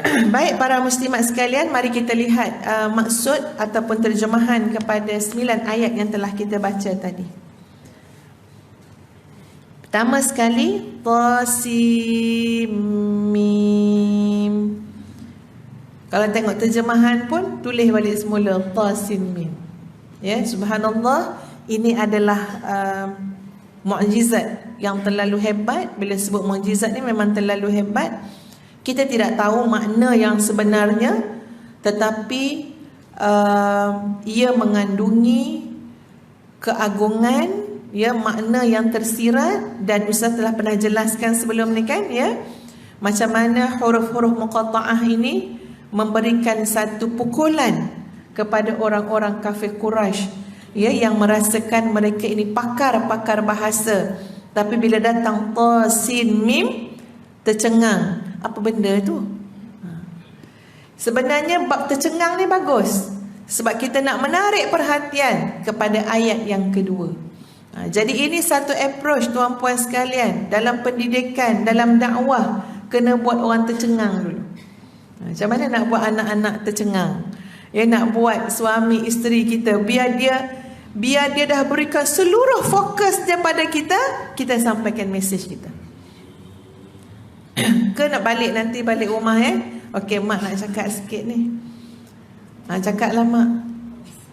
Baik para muslimat sekalian, mari kita lihat maksud ataupun terjemahan kepada 9 ayat yang telah kita baca tadi. Pertama sekali, Tasimim. Kalau tengok terjemahan pun tulis balik semula Tasimim. Ya, subhanallah, ini adalah mukjizat yang terlalu hebat. Bila sebut mukjizat ni memang terlalu hebat. Kita tidak tahu makna yang sebenarnya, tetapi ia mengandungi keagungan, ya, makna yang tersirat. Dan Ustaz telah pernah jelaskan sebelum ni kan, ya, macam mana huruf-huruf muqatta'ah ini memberikan satu pukulan kepada orang-orang kafir Quraisy, ya, yang merasakan mereka ini pakar-pakar bahasa. Tapi bila datang ta sin mim, tercengang. Apa benda tu? Sebenarnya bab tercengang ni bagus, sebab kita nak menarik perhatian kepada ayat yang kedua. Jadi ini satu approach tuan-puan sekalian. Dalam pendidikan, dalam dakwah, kena buat orang tercengang dulu. Macam mana nak buat anak-anak tercengang? Ya, nak buat suami isteri kita biar dia dah berikan seluruh fokus dia pada kita, kita sampaikan mesej kita. Ke nak balik nanti balik rumah okey, mak nak cakap sikit ni. Cakaplah mak.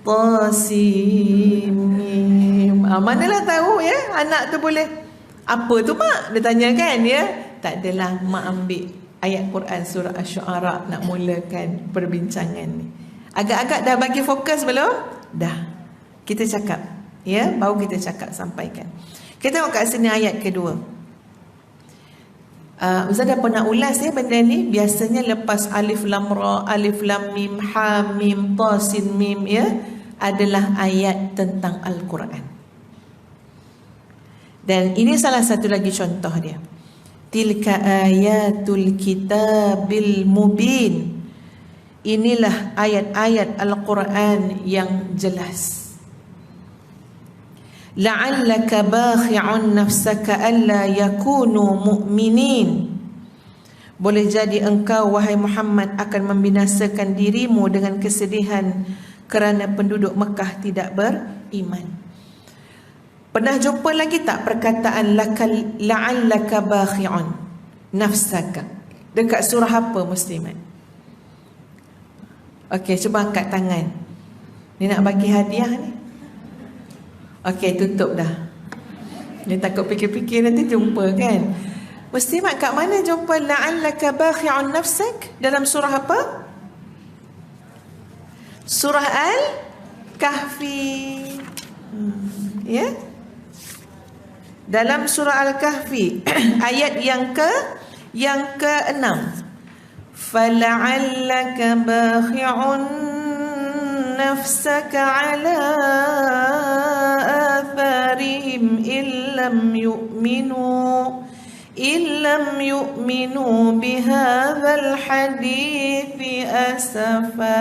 Tasimim. Manalah tahu, ya, anak tu boleh. Apa tu mak? Dia tanya kan, ya. Tak adalah, mak ambil ayat Quran surah Asy-Syu'ara nak mulakan perbincangan ni. Agak-agak dah bagi fokus belum? Dah. Kita cakap, ya, baru kita cakap sampaikan. Kita tengok kat sini ayat kedua. Ustaz dah pernah ulas, ya, benda ni. Biasanya lepas alif lam ra, alif lam mim, ha mim, ta sin mim, ya, adalah ayat tentang Al-Quran. Dan ini salah satu lagi contoh dia. Tilka ayatul kitabil mubin. Inilah ayat-ayat Al-Quran yang jelas. La'allaka bakhi'un nafsaka alla yakunu mu'minin. Boleh jadi engkau, wahai Muhammad, akan membinasakan dirimu dengan kesedihan kerana penduduk Mekah tidak beriman. Pernah jumpa lagi tak perkataan la'allaka bakhi'un nafsaka? Dekat surah apa, muslimat? Okey, cuba angkat tangan. Ni nak bagi hadiah ni. Okey, tutup dah. Dia takut fikir-fikir nanti jumpa kan. Muslimat, kat mana jumpa la'allaka bakhi'un nafsak? Dalam surah apa? Surah Al-Kahfi. Ya? Dalam surah Al-Kahfi ayat yang ke-6. Fala'allaka bakhi'un nafsaka 'ala atharihim illam yu'minu bihadzal hadithi asafa.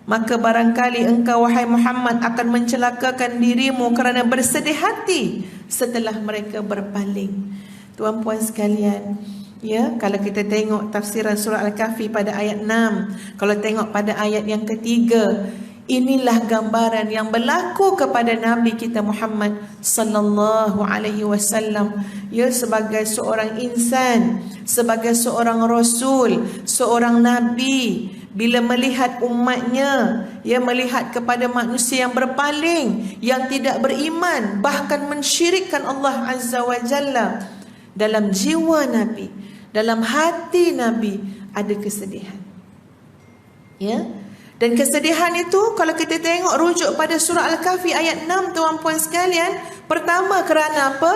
Maka barangkali engkau, wahai Muhammad, akan mencelakakan dirimu kerana bersedih hati setelah mereka berpaling. Tuan-puan sekalian, ya, kalau kita tengok tafsiran surah Al-Kahfi pada ayat 6, kalau tengok pada ayat yang ketiga, inilah gambaran yang berlaku kepada Nabi kita Muhammad sallallahu alaihi wasallam, ya, sebagai seorang insan, sebagai seorang rasul, seorang nabi. Bila melihat umatnya, ya, melihat kepada manusia yang berpaling, yang tidak beriman, bahkan mensyirikkan Allah Azza wa Jalla, dalam jiwa Nabi, dalam hati Nabi ada kesedihan. Ya. Dan kesedihan itu kalau kita tengok rujuk pada surah Al-Kahfi ayat 6, tuan-puan sekalian, pertama kerana apa?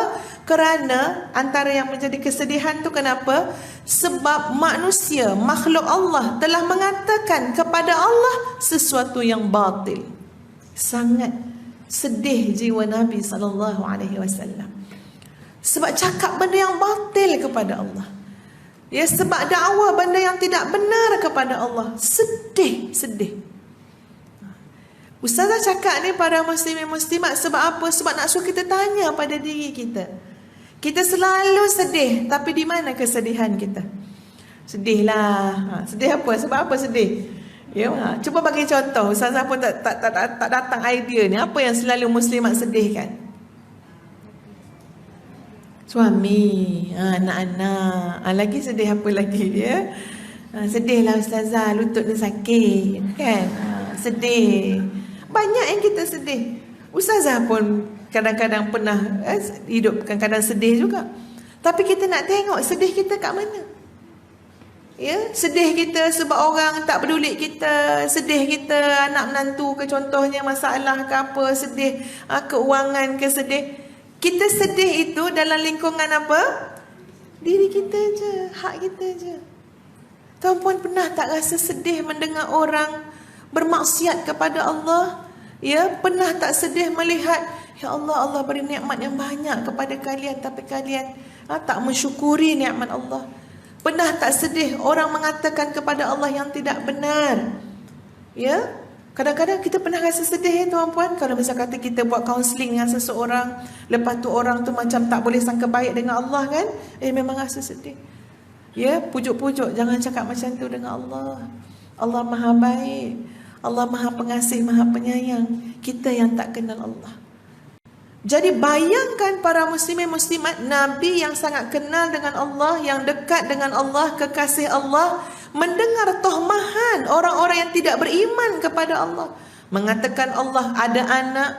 Kerana antara yang menjadi kesedihan tu kenapa? Sebab manusia, makhluk Allah telah mengatakan kepada Allah sesuatu yang batil. Sangat sedih jiwa Nabi sallallahu alaihi wasallam. Sebab cakap benda yang batil kepada Allah. Ya, sebab dakwah benda yang tidak benar kepada Allah. Sedih. Ustazah cakap ni para muslimin muslimat sebab apa? Sebab nak suruh kita tanya pada diri kita. Kita selalu sedih, tapi di mana kesedihan kita? Sedih lah. Sedih apa? Sebab apa sedih? Ya, cuba bagi contoh. Ustazah pun tak datang idea ni. Apa yang selalu muslimat sedihkan? Suami, anak-anak. Lagi sedih apa lagi ya? Sedihlah ustazah, lutut dia sakit, kan? Sedih. Banyak yang kita sedih. Ustazah pun kadang-kadang pernah hidup kadang-kadang sedih juga. Tapi kita nak tengok sedih kita kat mana? Ya, sedih kita sebab orang tak peduli kita, sedih kita anak menantu ke contohnya masalah ke apa, sedih keuangan ke, sedih. Kita sedih itu dalam lingkungan apa? Diri kita je, hak kita je. Tuan-puan pernah tak rasa sedih mendengar orang bermaksiat kepada Allah? Ya, pernah tak sedih melihat, ya Allah, Allah beri nikmat yang banyak kepada kalian, tapi kalian tak mensyukuri nikmat Allah. Pernah tak sedih orang mengatakan kepada Allah yang tidak benar? Ya, kadang-kadang kita pernah rasa sedih ya tuan-puan. Kalau misal kata kita buat kaunseling dengan seseorang, lepas tu orang tu macam tak boleh sangka baik dengan Allah kan, memang rasa sedih. Ya, pujuk-pujuk, jangan cakap macam tu dengan Allah. Allah Maha baik, Allah Maha pengasih, Maha penyayang. Kita yang tak kenal Allah. Jadi bayangkan para muslimin muslimat, Nabi yang sangat kenal dengan Allah, yang dekat dengan Allah, kekasih Allah, mendengar tohmahan orang-orang yang tidak beriman kepada Allah, mengatakan Allah ada anak,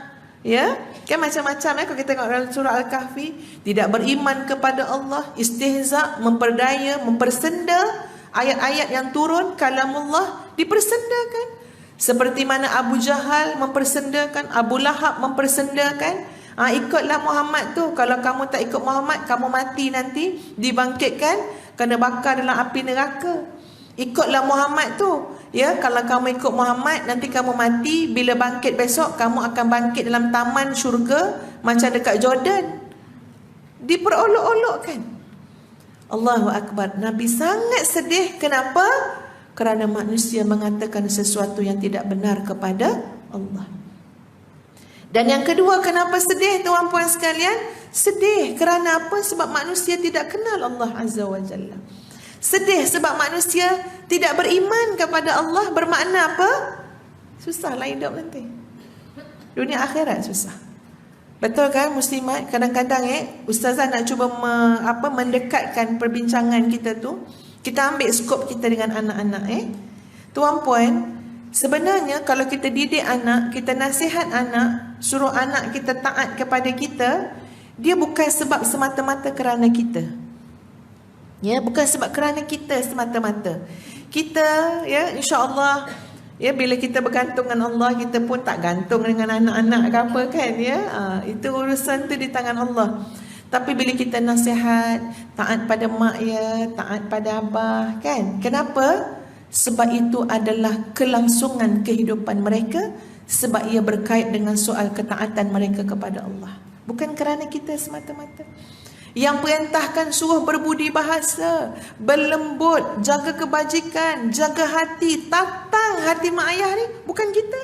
ya, kan macam-macam kalau kita tengok dalam surah Al-Kahfi, tidak beriman kepada Allah, istihza, memperdaya, mempersenda ayat-ayat yang turun, kalamullah dipersendakan. Seperti mana Abu Jahal mempersendakan, Abu Lahab mempersendakan. Ikutlah Muhammad tu. Kalau kamu tak ikut Muhammad, kamu mati nanti, dibangkitkan, kena bakar dalam api neraka. Ikutlah Muhammad tu. Ya, kalau kamu ikut Muhammad, nanti kamu mati, bila bangkit besok, kamu akan bangkit dalam taman syurga macam dekat Jordan. Diperolok-olokkan. Allahu Akbar. Nabi sangat sedih. Kenapa? Kerana manusia mengatakan sesuatu yang tidak benar kepada Allah. Dan yang kedua, kenapa sedih tuan-puan sekalian? Sedih kerana apa? Sebab manusia tidak kenal Allah Azza wa Jalla. Sedih sebab manusia tidak beriman kepada Allah. Bermakna apa? Susahlah hidup nanti. Dunia akhirat susah. Betul kan muslimat? Kadang-kadang ustazah nak cuba mendekatkan perbincangan kita tu. Kita ambil skop kita dengan anak-anak. Tuan-puan, sebenarnya kalau kita didik anak, kita nasihat anak, suruh anak kita taat kepada kita, dia bukan sebab semata-mata kerana kita. Ya, bukan sebab kerana kita semata-mata. Kita, ya, insya-Allah, ya, bila kita bergantung dengan Allah, kita pun tak gantung dengan anak-anak ke apa kan, ya. Itu urusan tu di tangan Allah. Tapi bila kita nasihat, taat pada mak ya, taat pada abah, kan? Kenapa? Sebab itu adalah kelangsungan kehidupan mereka, sebab ia berkait dengan soal ketaatan mereka kepada Allah. Bukan kerana kita semata-mata. Yang perintahkan suruh berbudi bahasa, berlembut, jaga kebajikan, jaga hati, tatang hati mak ayah ni, bukan kita.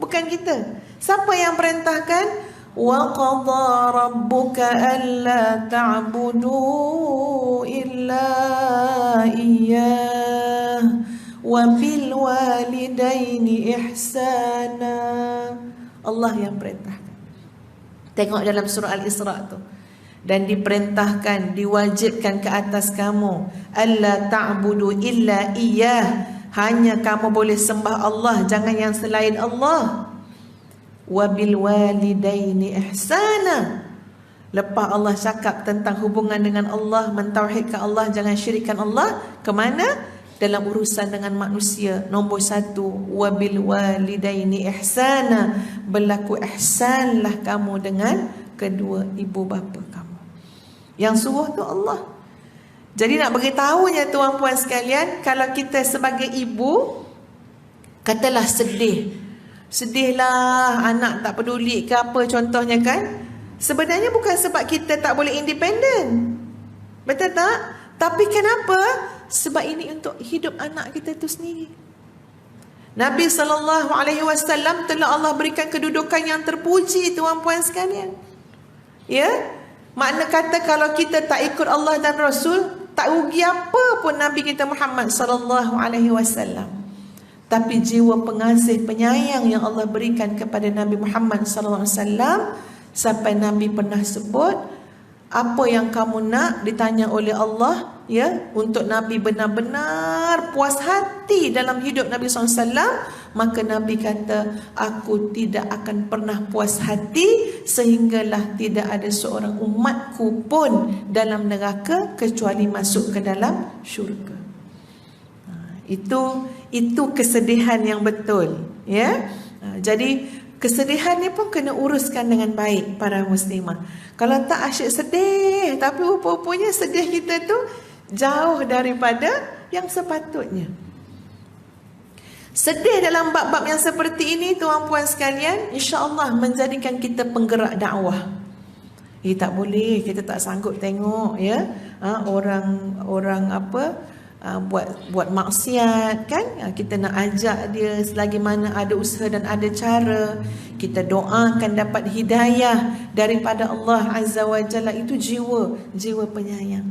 Bukan kita. Siapa yang perintahkan? Wa qadha rabbuka alla ta'budu illa iyyah wa bil walidaini ihsana. Allah yang perintahkan. Tengok dalam surah Al-Isra tu. Dan diperintahkan, diwajibkan ke atas kamu, alla ta'budu illa iyyah, hanya kamu boleh sembah Allah, jangan yang selain Allah. Wa bil walidaini ihsana. Lepas Allah cakap tentang hubungan dengan Allah, mentauhidkan Allah, jangan syirikkan Allah, ke mana? Dalam urusan dengan manusia, nombor satu, wa bil walidaini ihsana, berlaku ihsanlah kamu dengan kedua ibu bapa kamu. Yang suruh tu Allah. Jadi nak beritahunya tuan-puan sekalian, kalau kita sebagai ibu katalah sedihlah anak tak peduli ke apa contohnya kan, sebenarnya bukan sebab kita tak boleh independen, betul tak? Tapi kenapa? Sebab ini untuk hidup anak kita itu sendiri. Nabi SAW telah Allah berikan kedudukan yang terpuji tuan-puan sekalian. Ya, makna kata kalau kita tak ikut Allah dan Rasul, Tak rugi apa pun Nabi kita Muhammad sallallahu alaihi wasallam. Tapi jiwa pengasih penyayang yang Allah berikan kepada Nabi Muhammad sallallahu alaihi wasallam, sampai Nabi pernah sebut, apa yang kamu nak ditanya oleh Allah, ya, untuk Nabi benar-benar puas hati dalam hidup Nabi SAW, maka Nabi kata, aku tidak akan pernah puas hati sehinggalah tidak ada seorang umatku pun dalam neraka kecuali masuk ke dalam syurga. Itu kesedihan yang betul, ya. Jadi kesedihan ni pun kena uruskan dengan baik para muslimah. Kalau tak asyik sedih, tapi rupa-rupanya sedih kita tu jauh daripada yang sepatutnya. Sedih dalam bab-bab yang seperti ini, tuan-puan sekalian, insya-Allah menjadikan kita penggerak dakwah. Tak boleh, kita tak sanggup tengok, ya, orang buat maksiat, kan? Kita nak ajak dia selagi mana ada usaha dan ada cara. Kita doakan dapat hidayah daripada Allah Azza wa Jalla. Itu jiwa penyayang.